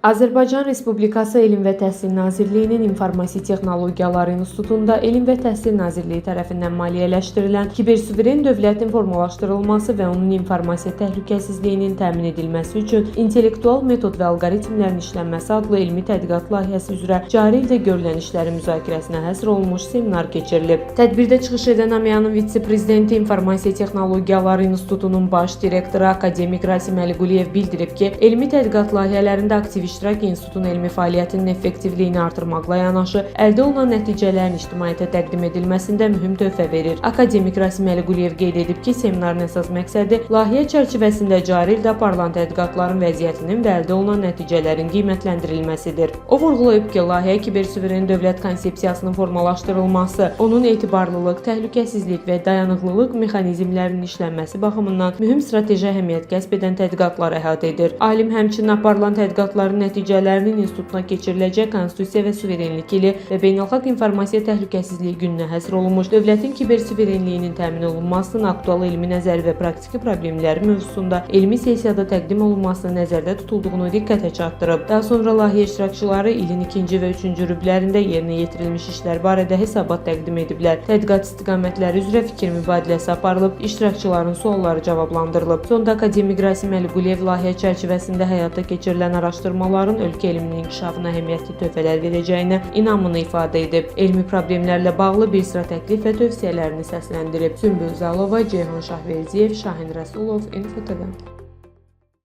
Azərbaycan Respublikası Elm və Təhsil Nazirliyinin İnformasiya Texnologiyaları İnstitutunda Elm və Təhsil Nazirliyi tərəfindən maliyyələşdirilən kibersuveren dövlətin formalaşdırılması və onun informasiya təhlükəsizliyinin təmin edilməsi üçün intellektual metod və alqoritmlərin işlənməsi adlı elmi tədqiqat layihəsi üzrə cari ildə görülən işlərin müzakirəsinə həsr olunmuş seminar keçirilib. Tədbirdə çıxış edən AMİA-nın vitse-prezidenti İnformasiya Texnologiyaları İnstitutunun baş direktoru akademik Rasim Əliquliyev bildirib ki, elmi tədqiqat layihələrində aktiv iştirak institutun elmi fəaliyyətinin effektivliyini artırmaqla yanaşı, əldə olunan nəticələrin ictimaiyyətə təqdim edilməsində mühüm töhfə verir. Akademik Rasim Əliquliyev qeyd edib ki, seminarın əsas məqsədi layihə çərçivəsində cari ildə aparılan tədqiqatların vəziyyətinin və əldə olunan nəticələrin qiymətləndirilməsidir. O vurğulayıb ki, layihə kibersuveren dövlət konsepsiyasının formalaşdırılması, onun etibarlılıq, təhlükəsizlik və dayanıqlılıq mexanizmlərinin işlənməsi baxımından mühüm strateji əhəmiyyət kəsb edən tədqiqatlar əhatə edir. Alim həmçinin aparılan tədqiqatların nəticələrinin institutuna keçiriləcək konstitusiya və suverenlik ili və beynəlxalq informasiya təhlükəsizliyi gününə həsr olunmuş dövlətin kibersuverenliyinin təmin olunmasının aktual elmi nəzəri və praktiki problemləri mövzusunda elmi sessiyada təqdim olunmasının nəzərdə tutulduğunu diqqətə çatdırıb. Daha sonra layihə iştirakçıları ilin 2-ci və 3-cü rüblərində yerinə yetirilmiş işlər barədə hesabat təqdim ediblər. Tədqiqat istiqamətləri üzrə fikir mübadiləsi aparılıb, iştirakçıların sualları cavablandırılıb. Sonda akademik Rasim Əliquliyev layihə çərçivəsində həyata keçirilən araşdırmaların ölkə elminin inkişafına əhəmiyyətli töhfələr verəcəyinə inamını ifadə edib. Elmi problemlərlə bağlı bir sıra təklif və tövsiyələrini səsləndirib. Sümbül Zalova, Ceyhun Şahverdiyev, Şahin Rəsulov, İnfo TV.